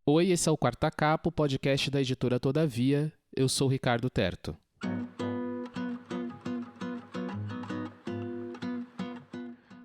Oi, esse é o Quarta Capa, o podcast da editora Todavia. Eu sou o Ricardo Terto.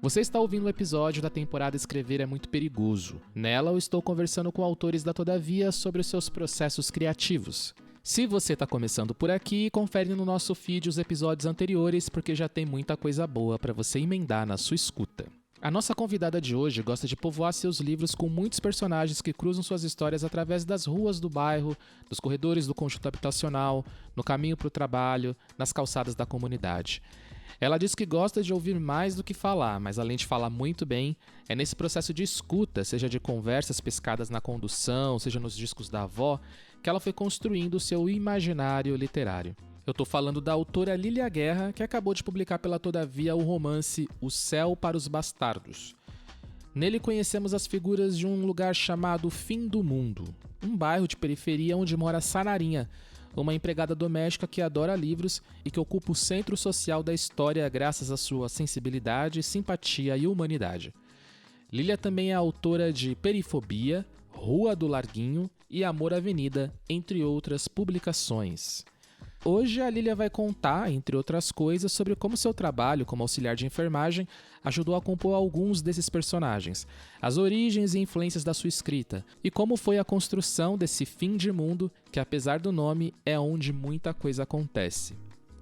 Você está ouvindo um episódio da temporada Escrever é Muito Perigoso. Nela, eu estou conversando com autores da Todavia sobre os seus processos criativos. Se você está começando por aqui, confere no nosso feed os episódios anteriores, porque já tem muita coisa boa para você emendar na sua escuta. A nossa convidada de hoje gosta de povoar seus livros com muitos personagens que cruzam suas histórias através das ruas do bairro, dos corredores do conjunto habitacional, no caminho para o trabalho, nas calçadas da comunidade. Ela diz que gosta de ouvir mais do que falar, mas além de falar muito bem, é nesse processo de escuta, seja de conversas pescadas na condução, seja nos discos da avó, que ela foi construindo o seu imaginário literário. Eu tô falando da autora Lília Guerra, que acabou de publicar pela Todavia o romance O Céu para os Bastardos. Nele conhecemos as figuras de um lugar chamado Fim do Mundo, um bairro de periferia onde mora Sanarinha, uma empregada doméstica que adora livros e que ocupa o centro social da história graças à sua sensibilidade, simpatia e humanidade. Lília também é autora de Perifobia, Rua do Larguinho e Amor Avenida, entre outras publicações. Hoje a Lília vai contar, entre outras coisas, sobre como seu trabalho como auxiliar de enfermagem ajudou a compor alguns desses personagens, as origens e influências da sua escrita, e como foi a construção desse fim de mundo que, apesar do nome, é onde muita coisa acontece.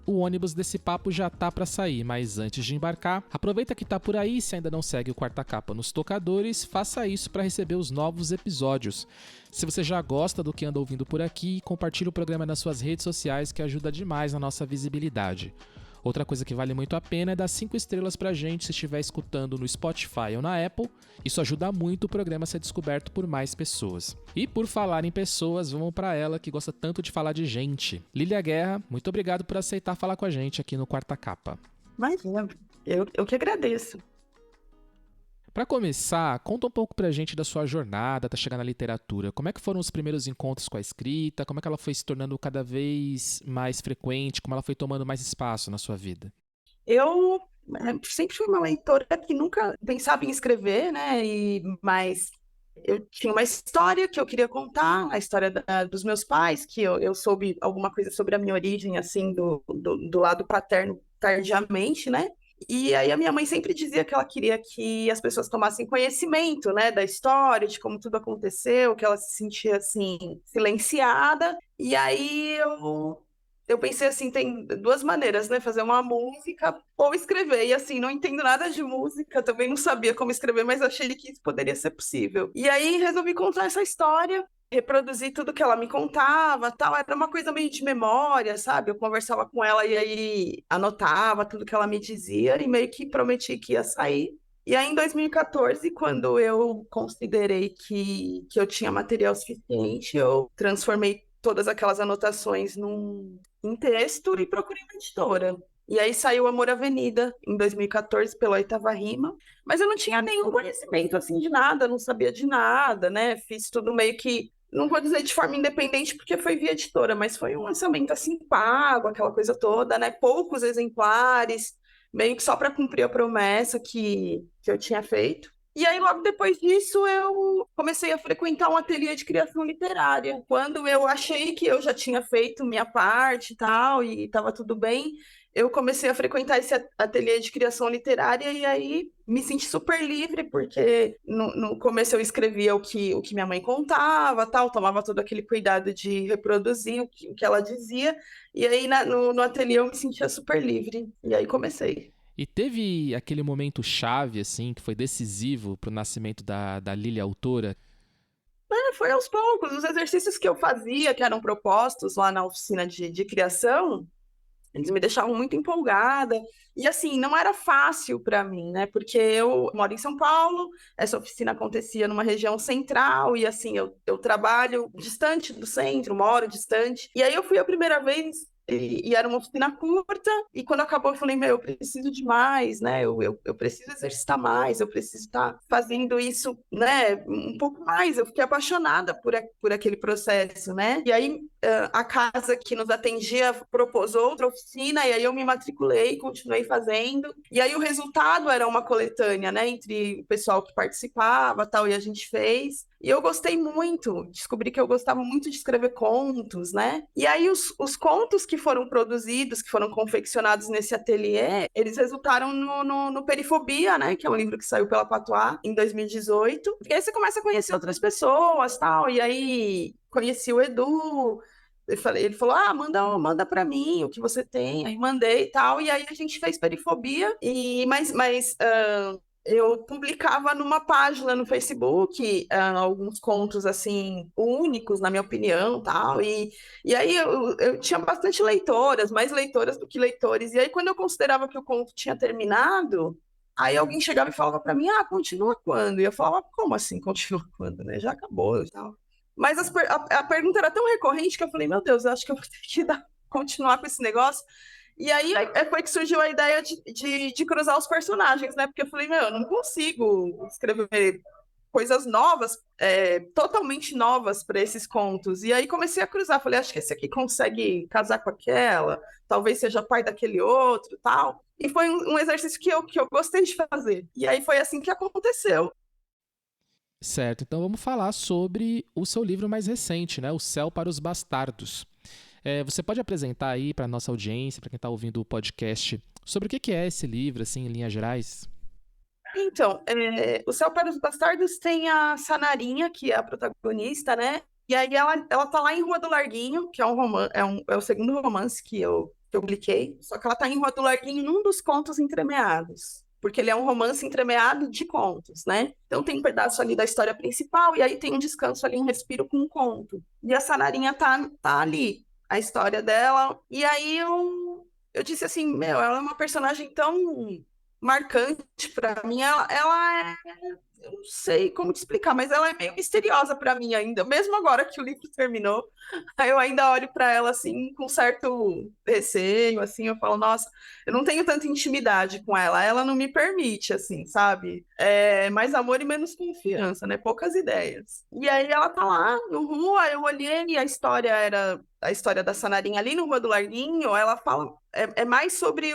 O ônibus desse papo já tá para sair, mas antes de embarcar, aproveita que tá por aí e se ainda não segue o Quarta Capa nos tocadores, faça isso para receber os novos episódios. Se você já gosta do que anda ouvindo por aqui, compartilhe o programa nas suas redes sociais, que ajuda demais na nossa visibilidade. Outra coisa que vale muito a pena é dar 5 estrelas pra gente se estiver escutando no Spotify ou na Apple. Isso ajuda muito o programa a ser descoberto por mais pessoas. E por falar em pessoas, vamos pra ela que gosta tanto de falar de gente. Lília Guerra, muito obrigado por aceitar falar com a gente aqui no Quarta Capa. Imagina, eu que agradeço. Para começar, conta um pouco pra gente da sua jornada até chegar na literatura. Como é que foram os primeiros encontros com a escrita? Como é que ela foi se tornando cada vez mais frequente? Como ela foi tomando mais espaço na sua vida? Eu sempre fui uma leitora que nunca pensava em escrever, né? Mas eu tinha uma história que eu queria contar, a história dos meus pais, que eu soube alguma coisa sobre a minha origem, assim, do lado paterno tardiamente, né? E aí a minha mãe sempre dizia que ela queria que as pessoas tomassem conhecimento, né, da história, de como tudo aconteceu, que ela se sentia, assim, silenciada. E aí eu pensei assim, tem duas maneiras, né? Fazer uma música ou escrever. E assim, não entendo nada de música, também não sabia como escrever, mas achei que isso poderia ser possível. E aí resolvi contar essa história, reproduzir tudo que ela me contava, tal. Era uma coisa meio de memória, sabe? Eu conversava com ela e aí anotava tudo que ela me dizia e meio que prometi que ia sair. E aí, em 2014, quando eu considerei que eu tinha material suficiente, eu transformei todas aquelas anotações em texto e procurei uma editora. E aí saiu Amor Avenida, em 2014, pela Oitava Rima. Mas eu não tinha nenhum conhecimento, assim, de nada, não sabia de nada, né? Fiz tudo meio que, não vou dizer de forma independente, porque foi via editora, mas foi um lançamento, assim, pago, aquela coisa toda, né? Poucos exemplares, meio que só para cumprir a promessa que eu tinha feito. E aí, logo depois disso, eu comecei a frequentar um ateliê de criação literária. Quando eu achei que eu já tinha feito minha parte e tal, e estava tudo bem, eu comecei a frequentar esse ateliê de criação literária e aí me senti super livre, porque no começo eu escrevia o que minha mãe contava, tal, tomava todo aquele cuidado de reproduzir o que ela dizia, e aí no ateliê eu me sentia super livre. E aí comecei. E teve aquele momento chave, assim, que foi decisivo pro nascimento da Lília autora? Foi aos poucos. Os exercícios que eu fazia, que eram propostos lá na oficina de criação, eles me deixavam muito empolgada. E assim, não era fácil para mim, né? Porque eu moro em São Paulo, essa oficina acontecia numa região central, e assim, eu trabalho distante do centro, moro distante. E aí eu fui a primeira vez. E era uma oficina curta, e quando acabou, eu falei: meu, eu preciso de mais, né? Eu preciso exercitar mais, eu preciso estar fazendo isso, né? Um pouco mais. Eu fiquei apaixonada por aquele processo, né? E aí a casa que nos atendia propôs outra oficina, e aí eu me matriculei, continuei fazendo. E aí o resultado era uma coletânea, né, entre o pessoal que participava, tal, e a gente fez. E eu gostei muito, descobri que eu gostava muito de escrever contos, né? E aí os contos que foram produzidos, que foram confeccionados nesse ateliê, eles resultaram no Perifobia, né? Que é um livro que saiu pela Patois em 2018. E aí você começa a conhecer outras pessoas, tal, e aí conheci o Edu. Ele falou, manda para mim o que você tem. Aí mandei e tal, e aí a gente fez Perifobia, eu publicava numa página no Facebook, alguns contos, assim, únicos, na minha opinião, tal, e aí eu tinha bastante leitoras, mais leitoras do que leitores, e aí quando eu considerava que o conto tinha terminado, aí alguém chegava e falava para mim, continua quando? E eu falava, como assim, continua quando, né? Já acabou e tal. Mas a pergunta era tão recorrente que eu falei, meu Deus, eu acho que eu vou ter que continuar com esse negócio. E aí foi que surgiu a ideia de cruzar os personagens, né? Porque eu falei, meu, eu não consigo escrever coisas novas, totalmente novas para esses contos. E aí comecei a cruzar, falei, acho que esse aqui consegue casar com aquela, talvez seja pai daquele outro, tal. E foi um exercício que eu gostei de fazer. E aí foi assim que aconteceu. Certo, então vamos falar sobre o seu livro mais recente, né? O Céu para os Bastardos. Você pode apresentar aí para a nossa audiência, para quem está ouvindo o podcast, sobre o que é esse livro, assim, em linhas gerais? Então, O Céu para os Bastardos tem a Sanarinha, que é a protagonista, né? E aí ela tá lá em Rua do Larguinho, que é é o segundo romance que eu publiquei, só que ela tá em Rua do Larguinho num dos contos entremeados, porque ele é um romance entremeado de contos, né? Então tem um pedaço ali da história principal, e aí tem um descanso ali, um respiro com um conto. E a Sanarinha tá ali, a história dela, e aí eu disse assim, meu, ela é uma personagem tão marcante para mim. Ela é, eu não sei como te explicar, mas ela é meio misteriosa para mim ainda, mesmo agora que o livro terminou. Aí eu ainda olho para ela assim com certo receio, assim, eu falo, nossa, eu não tenho tanta intimidade com ela não me permite, assim, sabe? Mais amor e menos confiança, né? Poucas ideias. E aí ela tá lá no Rua, eu olhei e a história era a história da Sanarinha ali no Rua do Larguinho, ela fala, é mais sobre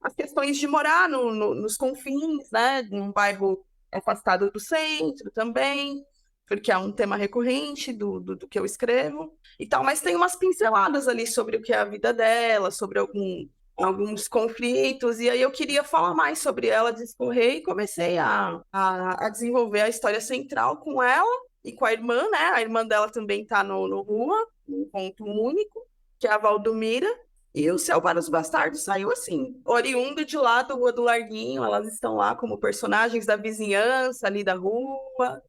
as questões de morar nos confins, né? Num bairro afastado do centro também, porque é um tema recorrente do que eu escrevo e tal, mas tem umas pinceladas ali sobre o que é a vida dela, sobre alguns conflitos, e aí eu queria falar mais sobre ela, discorrer, e comecei a desenvolver a história central com ela e com a irmã, né? A irmã dela também está no Rua, um ponto único, que é a Valdomira, e o Céu para os Bastardos saiu assim, oriundo de lá do Rua do Larguinho, elas estão lá como personagens da vizinhança ali da rua,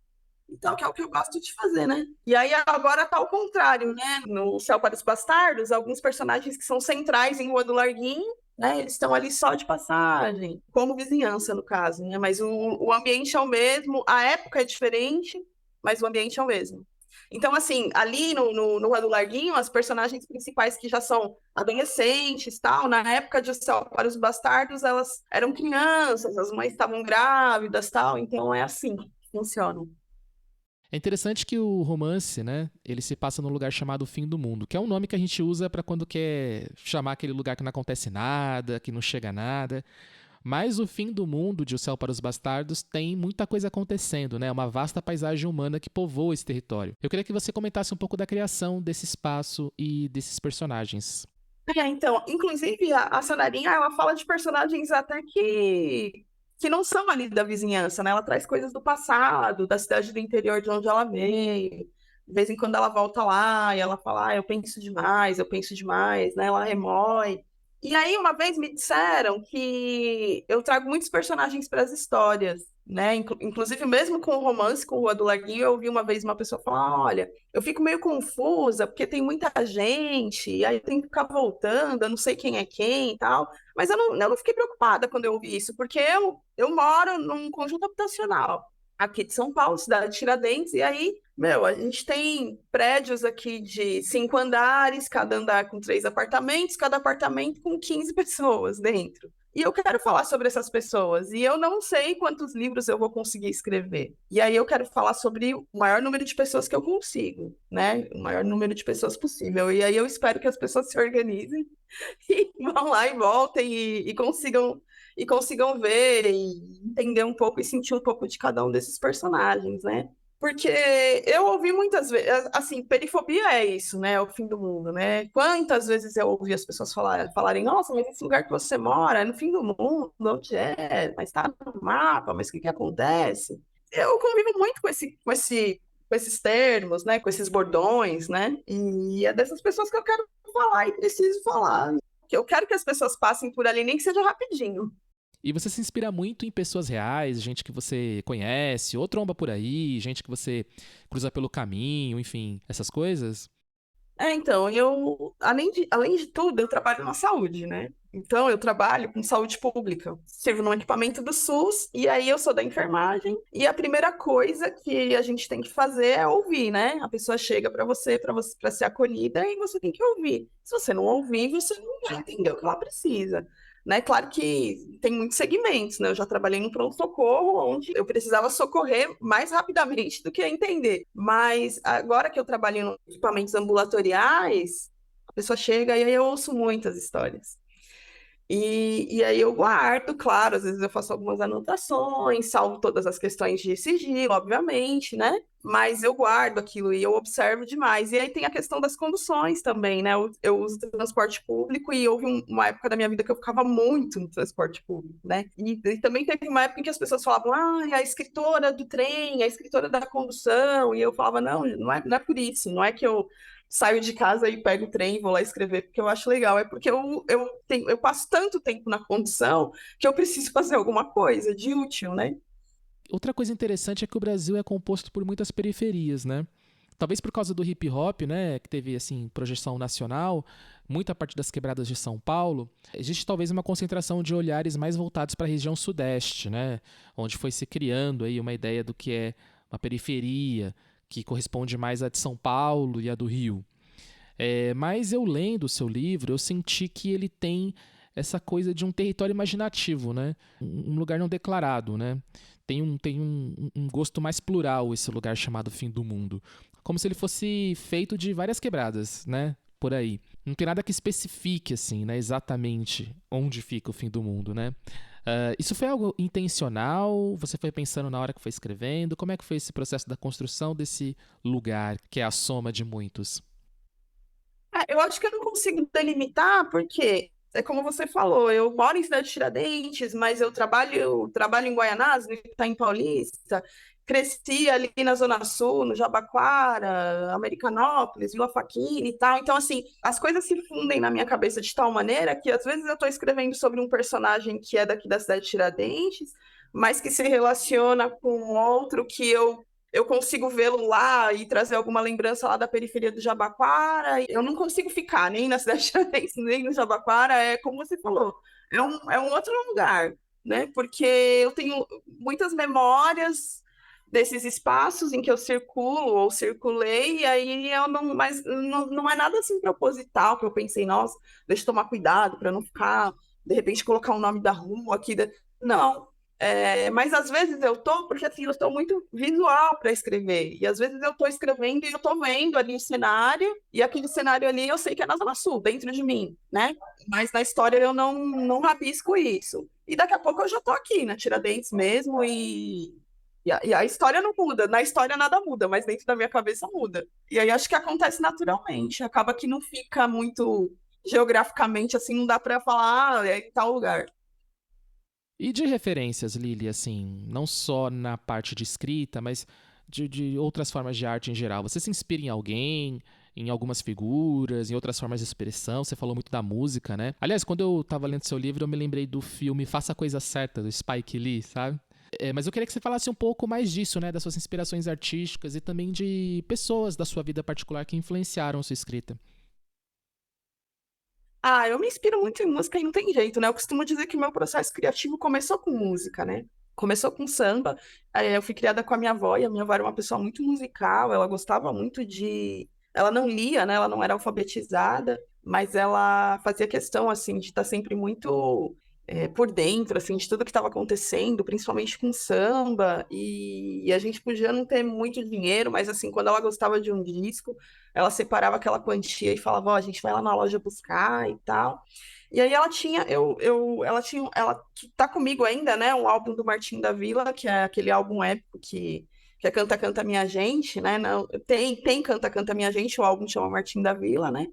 então que é o que eu gosto de fazer, né? E aí agora tá ao contrário, né? No Céu para os Bastardos, alguns personagens que são centrais em Rua do Larguinho, né? Eles estão ali só de passagem, como vizinhança no caso, né? Mas o ambiente é o mesmo, a época é diferente, mas o ambiente é o mesmo. Então, assim, ali no Rua do Larguinho, as personagens principais que já são adolescentes, tal, na época de O Céu para os Bastardos, elas eram crianças, as mães estavam grávidas, tal, então é assim que funciona. É interessante que o romance, né, ele se passa num lugar chamado Fim do Mundo, que é um nome que a gente usa para quando quer chamar aquele lugar que não acontece nada, que não chega a nada. Mas o Fim do Mundo de O Céu para os Bastardos tem muita coisa acontecendo, né? Uma vasta paisagem humana que povoa esse território. Eu queria que você comentasse um pouco da criação desse espaço e desses personagens. Então, inclusive a Sonarinha, ela fala de personagens até que não são ali da vizinhança, né? Ela traz coisas do passado, da cidade do interior de onde ela veio. De vez em quando ela volta lá e ela fala, eu penso demais, né? Ela remói. E aí, uma vez me disseram que eu trago muitos personagens para as histórias, né? Inclusive, mesmo com o romance, com o Rua do Larguinho, eu ouvi uma vez uma pessoa falar, olha, eu fico meio confusa, porque tem muita gente, e aí eu tenho que ficar voltando, eu não sei quem é quem e tal. Mas eu não fiquei preocupada quando eu ouvi isso, porque eu moro num conjunto habitacional aqui de São Paulo, cidade de Tiradentes, e aí, meu, a gente tem prédios aqui de 5 andares, cada andar com 3 apartamentos, cada apartamento com 15 pessoas dentro. E eu quero falar sobre essas pessoas. E eu não sei quantos livros eu vou conseguir escrever. E aí eu quero falar sobre o maior número de pessoas que eu consigo, né? O maior número de pessoas possível. E aí eu espero que as pessoas se organizem e vão lá e voltem e consigam ver e entender um pouco e sentir um pouco de cada um desses personagens, né? Porque eu ouvi muitas vezes, assim, perifobia é isso, né? É o fim do mundo, né? Quantas vezes eu ouvi as pessoas falarem, nossa, mas esse lugar que você mora é no fim do mundo, onde é? Mas tá no mapa, mas o que que acontece? Eu convivo muito com esses termos, né? Com esses bordões, né? E é dessas pessoas que eu quero falar e preciso falar. Que eu quero que as pessoas passem por ali, nem que seja rapidinho. E você se inspira muito em pessoas reais, gente que você conhece, ou tromba por aí, gente que você cruza pelo caminho, enfim, essas coisas? Então, além de tudo, eu trabalho na saúde, né? Então, eu trabalho com saúde pública. Sirvo no equipamento do SUS, e aí eu sou da enfermagem. E a primeira coisa que a gente tem que fazer é ouvir, né? A pessoa chega para você para ser acolhida e você tem que ouvir. Se você não ouvir, você não vai entender o que ela precisa. Né? Claro que tem muitos segmentos, né? Eu já trabalhei no pronto-socorro, onde eu precisava socorrer mais rapidamente do que entender. Mas agora que eu trabalho em equipamentos ambulatoriais, a pessoa chega e aí eu ouço muitas histórias. E aí eu guardo, claro, às vezes eu faço algumas anotações, salvo todas as questões de sigilo, obviamente, né? Mas eu guardo aquilo e eu observo demais. E aí tem a questão das conduções também, né? Eu uso transporte público e houve uma época da minha vida que eu ficava muito no transporte público, né? E também teve uma época em que as pessoas falavam, ah, é a escritora do trem, a escritora da condução. E eu falava, não é por isso, não é que eu saio de casa e pego o trem e vou lá escrever porque eu acho legal. É porque eu passo tanto tempo na condução que eu preciso fazer alguma coisa de útil, né? Outra coisa interessante é que o Brasil é composto por muitas periferias, né? Talvez por causa do hip hop, né, que teve assim projeção nacional, muita parte das quebradas de São Paulo, existe talvez uma concentração de olhares mais voltados para a região sudeste, né, onde foi se criando aí uma ideia do que é uma periferia, que corresponde mais à de São Paulo e à do Rio. Mas eu lendo o seu livro, eu senti que ele tem essa coisa de um território imaginativo, né? Um lugar não declarado, né? Tem um gosto mais plural esse lugar chamado Fim do Mundo. Como se ele fosse feito de várias quebradas, né? Por aí. Não tem nada que especifique, assim, né? Exatamente onde fica o fim do mundo, né? Isso foi algo intencional? Você foi pensando na hora que foi escrevendo? Como é que foi esse processo da construção desse lugar que é a soma de muitos? Eu acho que eu não consigo delimitar, porque é como você falou, eu moro em Cidade de Tiradentes, mas eu trabalho em Guaianazes, no Itaim Paulista, cresci ali na Zona Sul, no Jabaquara, Americanópolis, Vila Faquini e tal. Então, assim, as coisas se fundem na minha cabeça de tal maneira que às vezes eu estou escrevendo sobre um personagem que é daqui da cidade de Tiradentes, mas que se relaciona com outro que eu consigo vê-lo lá e trazer alguma lembrança lá da periferia do Jabaquara. Eu não consigo ficar nem na cidade de Tiradentes, nem no Jabaquara, é como você falou, é um outro lugar, né? Porque eu tenho muitas memórias desses espaços em que eu circulo ou circulei, e aí eu não, mas não é nada assim proposital que eu pensei, nossa, deixa eu tomar cuidado para não ficar, de repente, colocar o nome da rua aqui. Não, mas às vezes eu tô, porque assim, eu estou muito visual para escrever. E às vezes eu estou escrevendo e eu estou vendo ali o cenário, e aquele cenário ali eu sei que é na Zona Sul, dentro de mim, né? Mas na história eu não rabisco isso. E daqui a pouco eu já estou aqui, na Tiradentes mesmo, e a história não muda. Na história nada muda, mas dentro da minha cabeça muda. E aí acho que acontece naturalmente. Acaba que não fica muito geograficamente assim, não dá para falar, é em tal lugar. E de referências, Lili, assim, não só na parte de escrita, mas de outras formas de arte em geral. Você se inspira em alguém, em algumas figuras, em outras formas de expressão? Você falou muito da música, né? Aliás, quando eu tava lendo seu livro, eu me lembrei do filme Faça a Coisa Certa, do Spike Lee, sabe? Mas eu queria que você falasse um pouco mais disso, né? Das suas inspirações artísticas e também de pessoas da sua vida particular que influenciaram a sua escrita. Eu me inspiro muito em música e não tem jeito, né? Eu costumo dizer que o meu processo criativo começou com música, né? Começou com samba. Eu fui criada com a minha avó, e a minha avó era uma pessoa muito musical, ela gostava muito de. Ela não lia, né? Ela não era alfabetizada, mas ela fazia questão, assim, de estar sempre muito por dentro, assim, de tudo que estava acontecendo, principalmente com samba, e a gente podia não ter muito dinheiro, mas assim, quando ela gostava de um disco, ela separava aquela quantia e falava, ó, a gente vai lá na loja buscar e tal. E aí ela tinha, ela tá comigo ainda, né, um álbum do Martinho da Vila, que é aquele álbum épico que é Canta Canta Minha Gente, né, não, tem Canta Canta Minha Gente, o álbum chama Martinho da Vila, né,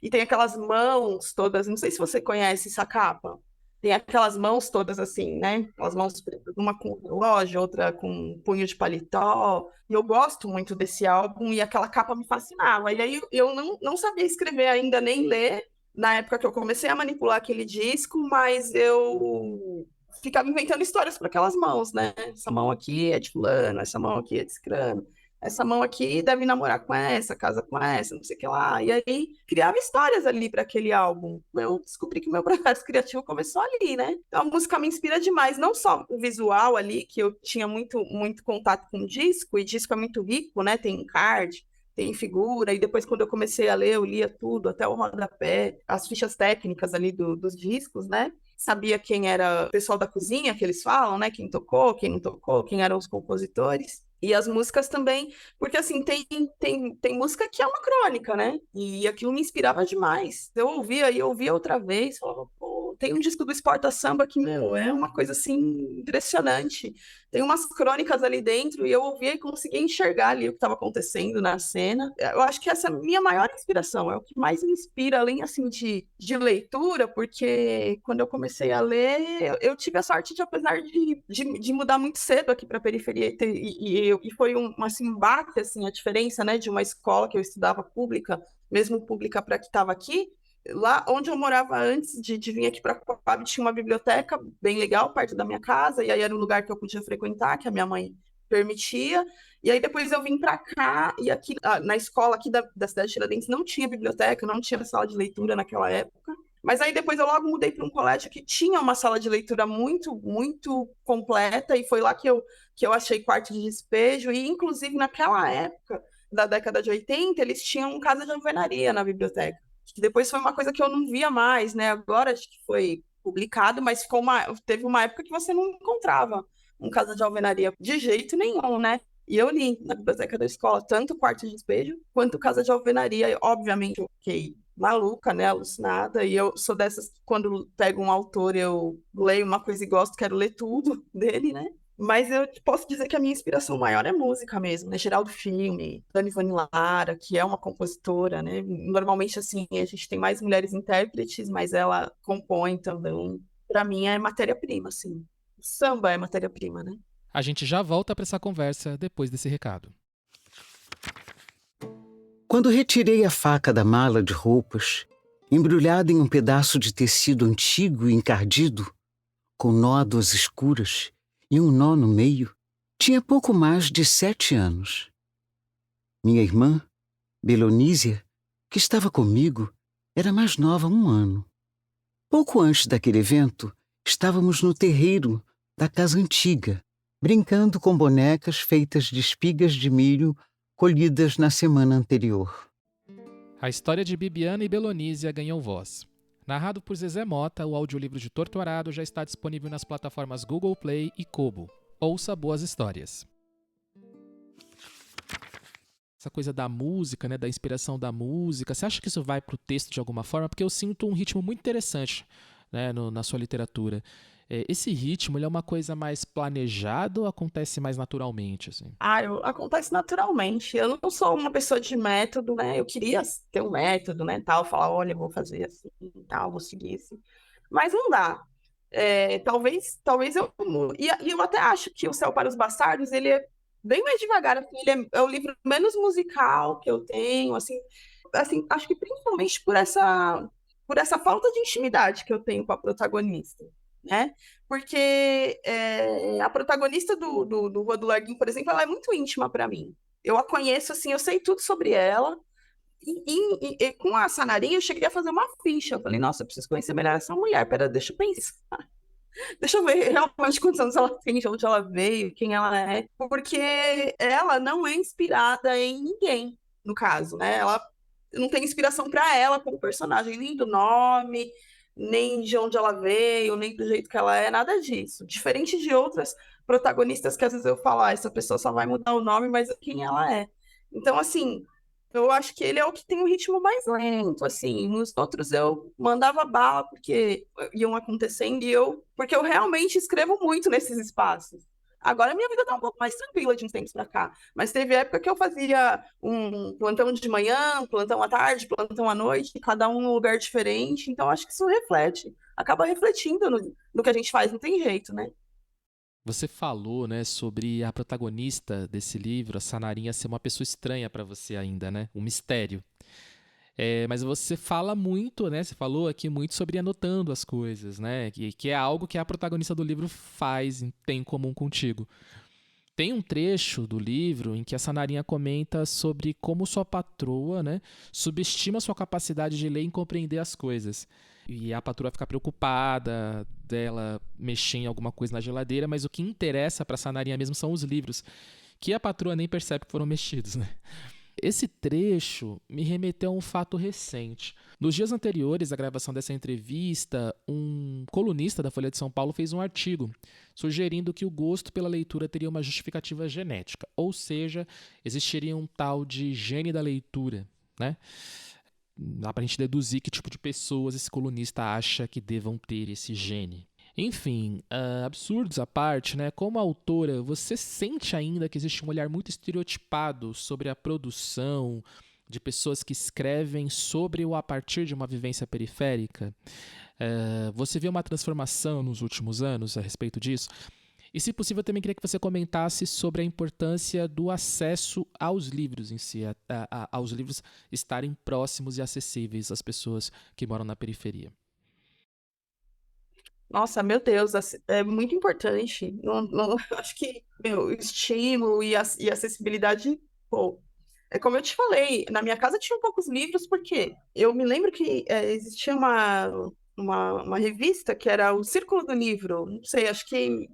e tem aquelas mãos todas, não sei se você conhece essa capa, tem aquelas mãos todas assim, né? Aquelas mãos pretas, uma com relógio, outra com um punho de paletó. E eu gosto muito desse álbum e aquela capa me fascinava. E aí eu não sabia escrever ainda, nem ler, na época que eu comecei a manipular aquele disco, mas eu ficava inventando histórias para aquelas mãos, né? Essa mão aqui é de fulano, essa mão aqui é de cicrano. Essa mão aqui deve namorar com essa, casa com essa, não sei o que lá. E aí criava histórias ali para aquele álbum. Eu descobri que o meu processo criativo começou ali, né? Então a música me inspira demais, não só o visual ali, que eu tinha muito contato com o disco, e disco é muito rico, né? Tem card, tem figura, e depois quando eu comecei a ler, eu lia tudo, até o rodapé, as fichas técnicas ali dos discos, né? Sabia quem era o pessoal da cozinha, que eles falam, né? Quem tocou, quem não tocou, quem eram os compositores. E as músicas também, porque assim, tem música que é uma crônica, né? E aquilo me inspirava demais. Eu ouvia e ouvia outra vez, falava, pô, tem um disco do Exporta Samba que, meu, é uma coisa assim impressionante. Tem umas crônicas ali dentro e eu ouvia e conseguia enxergar ali o que estava acontecendo na cena. Eu acho que essa é a minha maior inspiração, é o que mais me inspira, além assim de leitura, porque quando eu comecei a ler, eu tive a sorte de, apesar de mudar muito cedo aqui para a periferia, e foi assim, um baque, assim, a diferença, né, de uma escola que eu estudava pública, mesmo pública para que estava aqui, lá onde eu morava antes de vir aqui para Coab, tinha uma biblioteca bem legal perto da minha casa, e aí era um lugar que eu podia frequentar, que a minha mãe permitia. E aí depois eu vim para cá, e aqui na escola aqui da cidade de Tiradentes não tinha biblioteca, não tinha sala de leitura naquela época. Mas aí depois eu logo mudei para um colégio que tinha uma sala de leitura muito completa, e foi lá que eu achei quarto de despejo, e inclusive naquela época da década de 80, eles tinham casa de alvenaria na biblioteca, que depois foi uma coisa que eu não via mais, né? Agora acho que foi publicado, mas teve uma época que você não encontrava um casa de alvenaria de jeito nenhum, né? E eu li na biblioteca da escola tanto o quarto de despejo quanto casa de alvenaria. E, obviamente, eu fiquei maluca, né? Alucinada. E eu sou dessas que, quando pego um autor, eu leio uma coisa e gosto, quero ler tudo dele, né? Mas eu posso dizer que a minha inspiração maior é música mesmo, né? Geraldo Filme, Dani Lara, que é uma compositora, né? Normalmente, assim, a gente tem mais mulheres intérpretes, mas ela compõe também. Para mim, é matéria-prima, assim. O samba é matéria-prima, né? A gente já volta para essa conversa depois desse recado. Quando retirei a faca da mala de roupas, embrulhada em um pedaço de tecido antigo e encardido, com nódoas escuras e um nó no meio, tinha pouco mais de 7 anos. Minha irmã, Belonísia, que estava comigo, era mais nova 1 ano. Pouco antes daquele evento, estávamos no terreiro da casa antiga, brincando com bonecas feitas de espigas de milho colhidas na semana anterior. A história de Bibiana e Belonísia ganhou voz. Narrado por Zezé Mota, o audiolivro de Torturado já está disponível nas plataformas Google Play e Kobo. Ouça boas histórias. Essa coisa da música, né, da inspiração da música, você acha que isso vai para o texto de alguma forma? Porque eu sinto um ritmo muito interessante, né, na sua literatura. Esse ritmo, ele é uma coisa mais planejada ou acontece mais naturalmente, assim? Acontece naturalmente. Eu não sou uma pessoa de método, né? Eu queria ter um método, né, tal, falar, olha, eu vou fazer assim, tal, vou seguir assim. Mas não dá. Talvez eu... E eu até acho que O Céu para os Bastardos, ele é bem mais devagar, assim, ele é o livro menos musical que eu tenho, assim, acho que principalmente por essa falta de intimidade que eu tenho com a protagonista, né? Porque a protagonista do Rua do Larguinho, por exemplo, ela é muito íntima para mim. Eu a conheço, assim, eu sei tudo sobre ela. E com a Sanarinha, eu cheguei a fazer uma ficha. Eu falei, nossa, eu preciso conhecer melhor essa mulher. Pera, deixa eu pensar. Deixa eu ver realmente quantos anos ela tem, de onde ela veio, quem ela é. Porque ela não é inspirada em ninguém, no caso, né? Ela não tem inspiração para ela como personagem, nem do nome, nem de onde ela veio, nem do jeito que ela é, nada disso. Diferente de outras protagonistas que às vezes eu falo, essa pessoa só vai mudar o nome, mas quem ela é. Então, assim, eu acho que ele é o que tem o ritmo mais lento, assim. Nos outros eu mandava bala porque iam acontecendo porque eu realmente escrevo muito nesses espaços. Agora minha vida tá um pouco mais tranquila de uns tempos para cá, mas teve época que eu fazia um plantão de manhã, plantão à tarde, plantão à noite, cada um num lugar diferente, então acho que isso reflete, acaba refletindo no que a gente faz, não tem jeito, né? Você falou, né, sobre a protagonista desse livro, a Sanarinha, ser uma pessoa estranha para você ainda, né? Um mistério. Mas você fala muito, né? Você falou aqui muito sobre anotando as coisas, né? Que é algo que a protagonista do livro faz, tem em comum contigo. Tem um trecho do livro em que a Sanarinha comenta sobre como sua patroa, né, subestima sua capacidade de ler e compreender as coisas. E a patroa fica preocupada dela mexer em alguma coisa na geladeira, mas o que interessa para a Sanarinha mesmo são os livros, que a patroa nem percebe que foram mexidos, né? Esse trecho me remeteu a um fato recente. Nos dias anteriores à gravação dessa entrevista, um colunista da Folha de São Paulo fez um artigo sugerindo que o gosto pela leitura teria uma justificativa genética, ou seja, existiria um tal de gene da leitura, né? Dá pra gente deduzir que tipo de pessoas esse colunista acha que devam ter esse gene. Enfim, absurdos à parte, né? Como autora, você sente ainda que existe um olhar muito estereotipado sobre a produção de pessoas que escrevem sobre ou a partir de uma vivência periférica? Você vê uma transformação nos últimos anos a respeito disso? E, se possível, eu também queria que você comentasse sobre a importância do acesso aos livros em si, aos livros estarem próximos e acessíveis às pessoas que moram na periferia. Nossa, meu Deus, é muito importante. Acho que, meu, estímulo e acessibilidade, pô, é como eu te falei, na minha casa tinha poucos livros, porque eu me lembro que existia uma revista que era o Círculo do Livro, não sei, acho que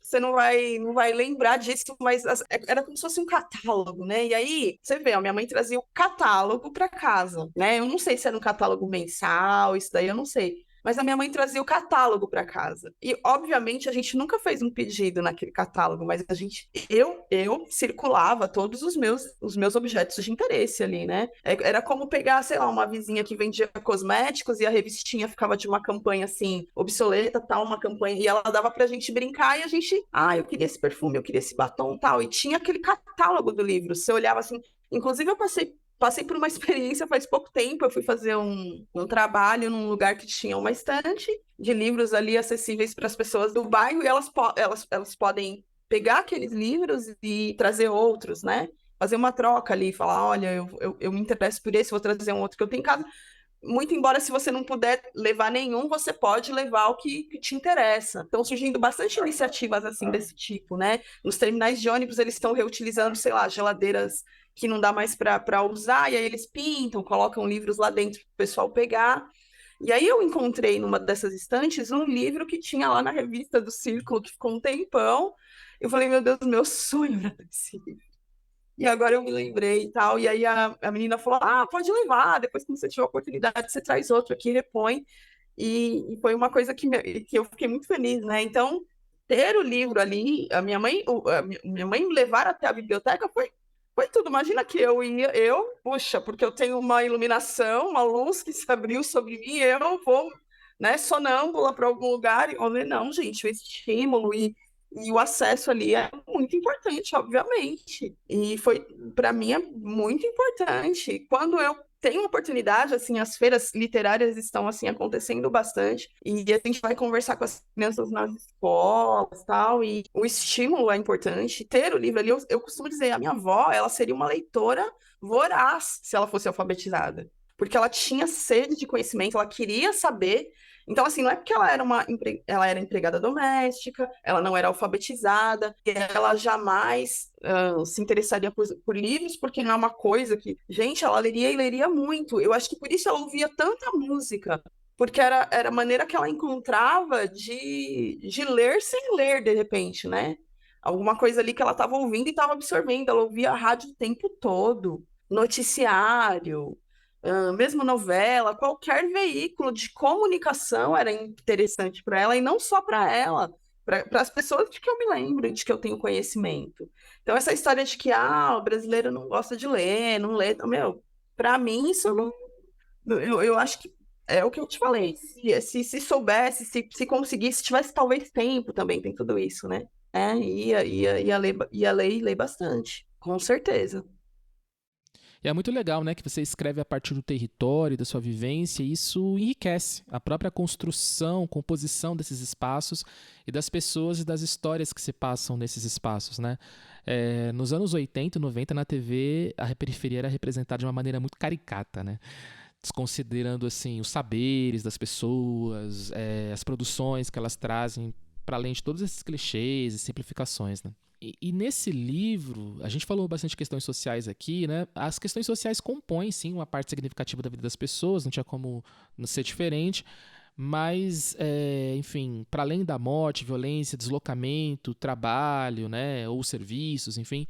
você não vai lembrar disso, mas era como se fosse um catálogo, né? E aí, você vê, a minha mãe trazia o catálogo para casa, né? Eu não sei se era um catálogo mensal, isso daí eu não sei. Mas a minha mãe trazia o catálogo para casa. E, obviamente, a gente nunca fez um pedido naquele catálogo, mas eu circulava todos os meus objetos de interesse ali, né? Era como pegar, sei lá, uma vizinha que vendia cosméticos e a revistinha ficava de uma campanha assim, obsoleta, tal, uma campanha, e ela dava pra gente brincar e a gente, eu queria esse perfume, eu queria esse batom, tal, e tinha aquele catálogo do livro. Você olhava assim, inclusive eu passei por uma experiência faz pouco tempo. Eu fui fazer um trabalho num lugar que tinha uma estante de livros ali acessíveis para as pessoas do bairro e elas podem pegar aqueles livros e trazer outros, né? Fazer uma troca ali, falar, olha, eu me interesso por esse, vou trazer um outro que eu tenho em casa. Muito embora, se você não puder levar nenhum, você pode levar o que te interessa. Estão surgindo bastante iniciativas assim desse tipo, né? Nos terminais de ônibus, eles estão reutilizando, sei lá, geladeiras que não dá mais para usar, e aí eles pintam, colocam livros lá dentro para o pessoal pegar. E aí eu encontrei numa dessas estantes um livro que tinha lá na revista do Círculo, que ficou um tempão. Eu falei, meu Deus, meu sonho era esse livro. E agora eu me lembrei e tal. E aí a menina falou: pode levar, depois que você tiver a oportunidade, você traz outro aqui, repõe. E foi uma coisa que eu fiquei muito feliz, né? Então, ter o livro ali, a minha mãe me levar até a biblioteca foi tudo. Imagina que puxa, porque eu tenho uma iluminação, uma luz que se abriu sobre mim, eu vou, né, sonâmbula para algum lugar. Eu falei, não, gente, o estímulo e o acesso ali é muito importante, obviamente. E foi, para mim, é muito importante. Quando eu tenho oportunidade, assim, as feiras literárias estão, assim, acontecendo bastante, e a gente vai conversar com as crianças nas escolas, tal, e o estímulo é importante. Ter o livro ali, eu costumo dizer, a minha avó, ela seria uma leitora voraz se ela fosse alfabetizada. Porque ela tinha sede de conhecimento, ela queria saber. Então, assim, não é porque ela era empregada doméstica, ela não era alfabetizada, e ela jamais se interessaria por livros, porque não é uma coisa que... Gente, ela leria e leria muito. Eu acho que por isso ela ouvia tanta música, porque era a maneira que ela encontrava de ler sem ler, de repente, né? Alguma coisa ali que ela estava ouvindo e estava absorvendo. Ela ouvia a rádio o tempo todo, noticiário, mesmo novela, qualquer veículo de comunicação era interessante para ela, e não só para ela, para as pessoas de que eu me lembro, de que eu tenho conhecimento. Então, essa história de que o brasileiro não gosta de ler, não lê, meu, para mim, isso não. Eu acho que é o que eu te falei. Se soubesse, se conseguisse, se tivesse talvez tempo também, tem tudo isso, né? Ia ler e ler bastante, com certeza. E é muito legal, né, que você escreve a partir do território, da sua vivência, e isso enriquece a própria construção, composição desses espaços e das pessoas e das histórias que se passam nesses espaços, né? Nos anos 80 e 90, na TV, a periferia era representada de uma maneira muito caricata, né? Desconsiderando, assim, os saberes das pessoas, as produções que elas trazem, para além de todos esses clichês e simplificações, né? E nesse livro, a gente falou bastante de questões sociais aqui, né? As questões sociais compõem, sim, uma parte significativa da vida das pessoas, não tinha como não ser diferente, mas, enfim, para além da morte, violência, deslocamento, trabalho, né, ou serviços, enfim,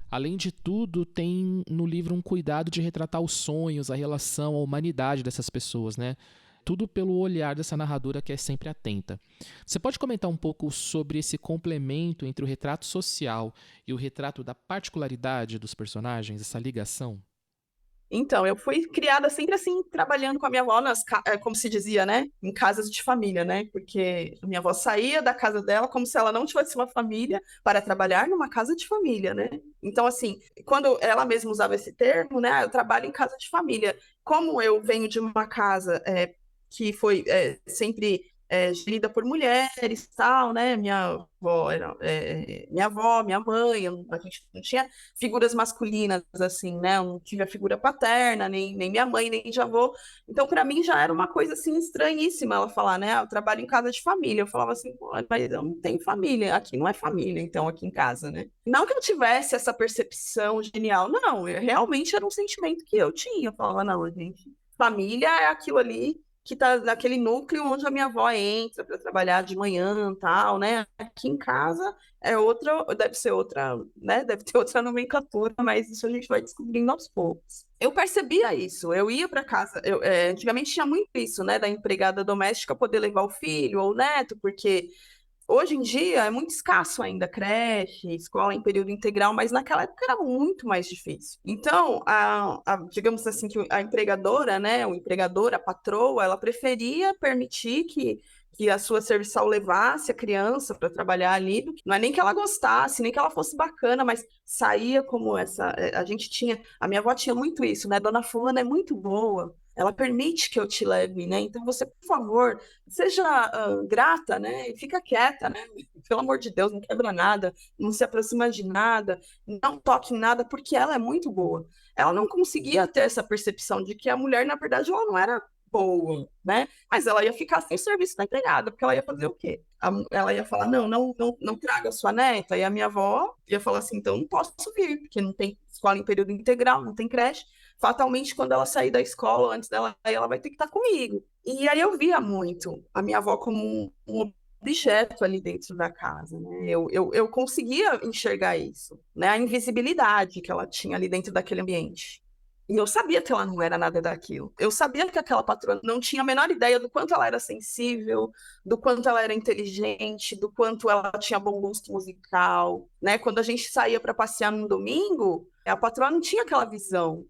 além de tudo, tem no livro um cuidado de retratar os sonhos, a relação, a humanidade dessas pessoas, né? Tudo pelo olhar dessa narradora que é sempre atenta. Você pode comentar um pouco sobre esse complemento entre o retrato social e o retrato da particularidade dos personagens, essa ligação? Então, eu fui criada sempre assim, trabalhando com a minha avó, como se dizia, né? Em casas de família, né? Porque a minha avó saía da casa dela como se ela não tivesse uma família para trabalhar numa casa de família, né? Então, assim, quando ela mesma usava esse termo, né? Eu trabalho em casa de família. Como eu venho de uma casa que foi sempre gerida por mulheres, tal, né? Minha avó, minha mãe, a gente não tinha figuras masculinas, assim, né? Eu não tive a figura paterna, nem minha mãe, nem de avô. Então, para mim, já era uma coisa, assim, estranhíssima ela falar, né? Eu trabalho em casa de família. Eu falava assim, pô, mas eu não tenho família. Aqui não é família, então, aqui em casa, né? Não que eu tivesse essa percepção genial, não. Realmente era um sentimento que eu tinha. Eu falava, não, gente, família é aquilo ali que tá naquele núcleo onde a minha avó entra para trabalhar de manhã, tal, né? Aqui em casa deve ser outra, né? Deve ter outra nomenclatura, mas isso a gente vai descobrindo aos poucos. Eu percebia isso, eu ia para casa, antigamente tinha muito isso, né? Da empregada doméstica poder levar o filho ou o neto, porque hoje em dia é muito escasso ainda creche, escola em período integral, mas naquela época era muito mais difícil. Então, digamos assim, que a empregadora, né, o empregador, a patroa, ela preferia permitir que a sua serviçal levasse a criança para trabalhar ali. Não é nem que ela gostasse, nem que ela fosse bacana, mas saía como essa. A gente tinha, a minha avó tinha muito isso, né? Dona Fulana é muito boa. Ela permite que eu te leve, né? Então você, por favor, seja grata, né? E fica quieta, né? Pelo amor de Deus, não quebra nada, não se aproxima de nada, não toque em nada, porque ela é muito boa. Ela não conseguia ter essa percepção de que a mulher, na verdade, ela não era boa, né? Mas ela ia ficar sem serviço da empregada, porque ela ia fazer o quê? Ela ia falar, não traga sua neta. E a minha avó ia falar assim, então não posso vir, porque não tem escola em período integral, não tem creche. Fatalmente, quando ela sair da escola, antes dela, ela vai ter que estar comigo. E aí eu via muito a minha avó como um objeto ali dentro da casa, né? Eu conseguia enxergar isso, né? A invisibilidade que ela tinha ali dentro daquele ambiente. E eu sabia que ela não era nada daquilo. Eu sabia que aquela patroa não tinha a menor ideia do quanto ela era sensível, do quanto ela era inteligente, do quanto ela tinha bom gosto musical, né? Quando a gente saía para passear no domingo, a patroa não tinha aquela visão,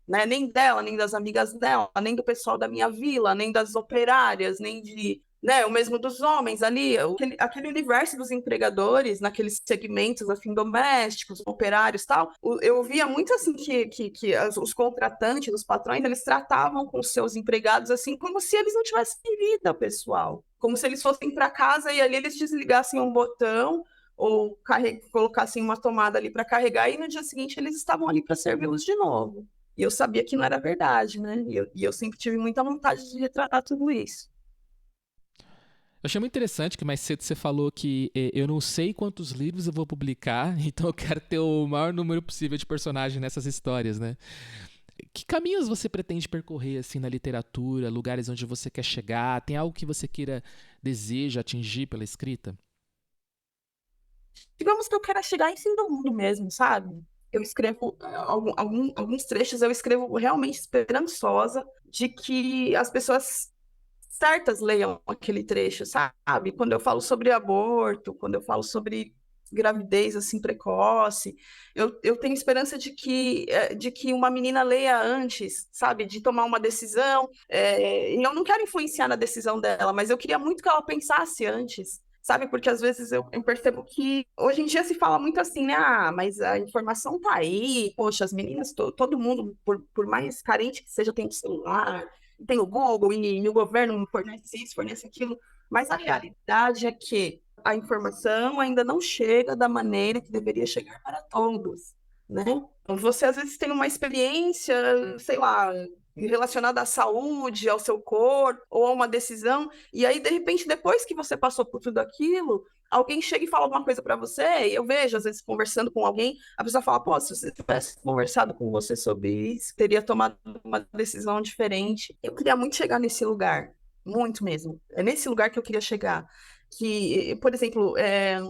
né? Nem dela, nem das amigas dela, nem do pessoal da minha vila, nem das operárias, nem de, né, o mesmo dos homens ali, aquele universo dos empregadores, naqueles segmentos assim domésticos, operários, tal. Eu via muito assim que os contratantes, os patrões, eles tratavam com os seus empregados assim como se eles não tivessem vida pessoal, como se eles fossem para casa e ali eles desligassem um botão ou colocassem uma tomada ali para carregar e no dia seguinte eles estavam ali para servi-los de novo. E eu sabia que não era verdade, né? E eu sempre tive muita vontade de retratar tudo isso. Eu achei muito interessante que mais cedo você falou que eu não sei quantos livros eu vou publicar, então eu quero ter o maior número possível de personagens nessas histórias, né? Que caminhos você pretende percorrer assim na literatura, lugares onde você quer chegar? Tem algo que você deseja atingir pela escrita? Digamos que eu quero chegar em fim do mundo mesmo, sabe? eu escrevo alguns trechos, eu escrevo realmente esperançosa de que as pessoas certas leiam aquele trecho, sabe? Quando eu falo sobre aborto, quando eu falo sobre gravidez assim precoce, eu tenho esperança de que uma menina leia antes, sabe? De tomar uma decisão. E eu não quero influenciar na decisão dela, mas eu queria muito que ela pensasse antes. Sabe, porque às vezes eu percebo que hoje em dia se fala muito assim, né? Ah, mas a informação tá aí, poxa, as meninas, todo mundo, por mais carente que seja, tem celular, tem o Google e o governo fornece isso, fornece aquilo, mas a realidade é que a informação ainda não chega da maneira que deveria chegar para todos, né? Então, você às vezes tem uma experiência, sei lá, relacionada à saúde, ao seu corpo, ou a uma decisão, e aí, de repente, depois que você passou por tudo aquilo, alguém chega e fala alguma coisa para você, e eu vejo, às vezes, conversando com alguém, a pessoa fala, pô, se você tivesse conversado com você sobre isso, teria tomado uma decisão diferente. Eu queria muito chegar nesse lugar, muito mesmo. É nesse lugar que eu queria chegar. Que, por exemplo,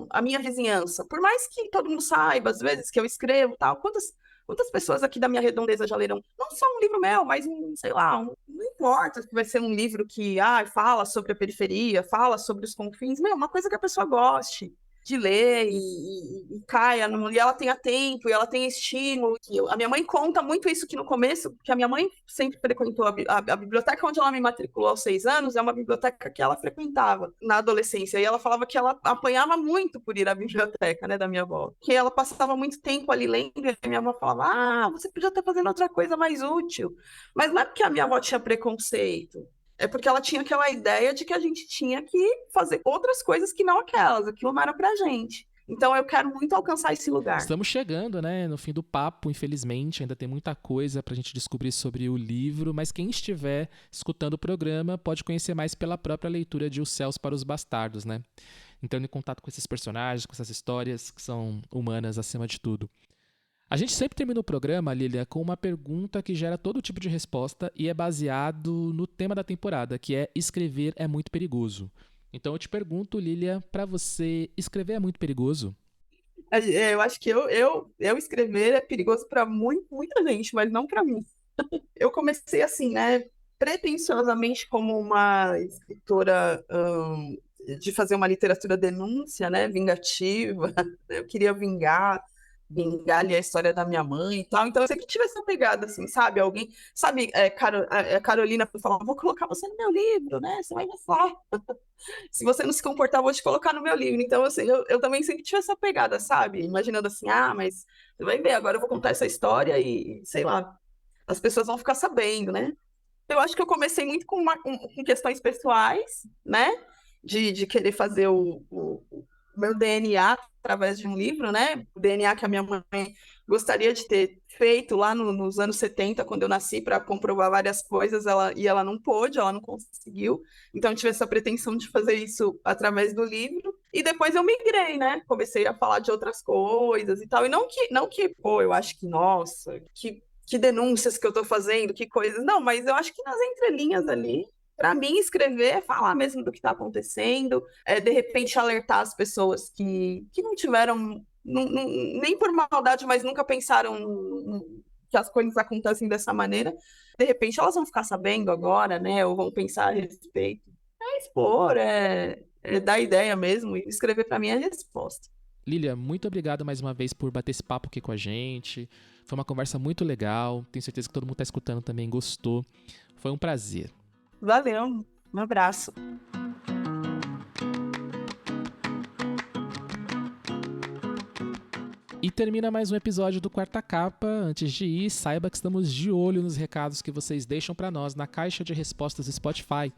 a minha vizinhança, por mais que todo mundo saiba, às vezes, que eu escrevo e tal, quantas pessoas aqui da minha redondeza já leram? Não só um livro meu, mas, sei lá, não importa se vai ser um livro que fala sobre a periferia, fala sobre os confins, uma coisa que a pessoa goste de ler e caia, e ela tenha tempo, e ela tenha estímulo. A minha mãe conta muito isso que no começo, que a minha mãe sempre frequentou a biblioteca onde ela me matriculou aos 6 anos, é uma biblioteca que ela frequentava na adolescência, e ela falava que ela apanhava muito por ir à biblioteca, né, da minha avó, que ela passava muito tempo ali lendo, e a minha avó falava, você podia estar fazendo outra coisa mais útil, mas não é porque a minha avó tinha preconceito, é porque ela tinha aquela ideia de que a gente tinha que fazer outras coisas que não aquelas, aquilo não era pra gente. Então eu quero muito alcançar esse lugar. Estamos chegando, né, no fim do papo, infelizmente, ainda tem muita coisa pra gente descobrir sobre o livro, mas quem estiver escutando o programa pode conhecer mais pela própria leitura de Os Céus para os Bastardos, né? Entrando em contato com esses personagens, com essas histórias que são humanas acima de tudo. A gente sempre termina o programa, Lilia, com uma pergunta que gera todo tipo de resposta e é baseado no tema da temporada, que é escrever é muito perigoso. Então eu te pergunto, Lilia, pra você, escrever é muito perigoso? Eu acho que eu escrever é perigoso para muita gente, mas não para mim. Eu comecei assim, né, pretensiosamente como uma escritora de fazer uma literatura denúncia, né, vingativa. Eu queria vingar ali a história da minha mãe e tal. Então eu sempre tive essa pegada, assim, sabe? Alguém, sabe, a Carolina falava, vou colocar você no meu livro, né? Você vai gostar. Se você não se comportar, eu vou te colocar no meu livro. Então, assim, eu também sempre tive essa pegada, sabe? Imaginando assim, mas você vai ver, agora eu vou contar essa história e, sei lá, as pessoas vão ficar sabendo, né? Eu acho que eu comecei muito com questões pessoais, né? De querer fazer o meu DNA através de um livro, né? O DNA que a minha mãe gostaria de ter feito lá nos anos 70, quando eu nasci, para comprovar várias coisas, ela não pôde, ela não conseguiu. Então, eu tive essa pretensão de fazer isso através do livro. E depois eu migrei, né? Comecei a falar de outras coisas e tal. E não que pô, eu acho que, nossa, que denúncias que eu estou fazendo, que coisas. Não, mas eu acho que nas entrelinhas ali, para mim, escrever é falar mesmo do que está acontecendo, de repente alertar as pessoas que não tiveram, nem por maldade, mas nunca pensaram que as coisas acontecem dessa maneira. De repente elas vão ficar sabendo agora, né? Ou vão pensar a respeito. É expor, é dar ideia mesmo, e escrever para mim é a resposta. Lilia, muito obrigado mais uma vez por bater esse papo aqui com a gente. Foi uma conversa muito legal. Tenho certeza que todo mundo está escutando também gostou. Foi um prazer. Valeu, um abraço. E termina mais um episódio do Quarta Capa. Antes de ir, saiba que estamos de olho nos recados que vocês deixam para nós na caixa de respostas do Spotify.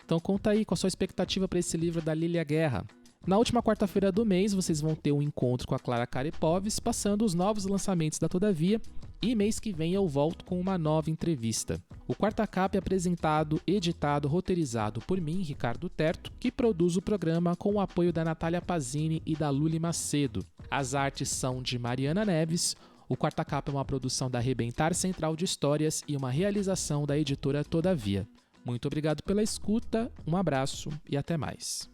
Então conta aí qual a sua expectativa para esse livro da Lilia Guerra. Na última quarta-feira do mês, vocês vão ter um encontro com a Clara Karepovs, passando os novos lançamentos da Todavia, e mês que vem eu volto com uma nova entrevista. O Quarta Capa é apresentado, editado, roteirizado por mim, Ricardo Terto, que produz o programa com o apoio da Natália Pazini e da Luli Macedo. As artes são de Mariana Neves. O Quarta Capa é uma produção da Arrebentar Central de Histórias e uma realização da editora Todavia. Muito obrigado pela escuta, um abraço e até mais.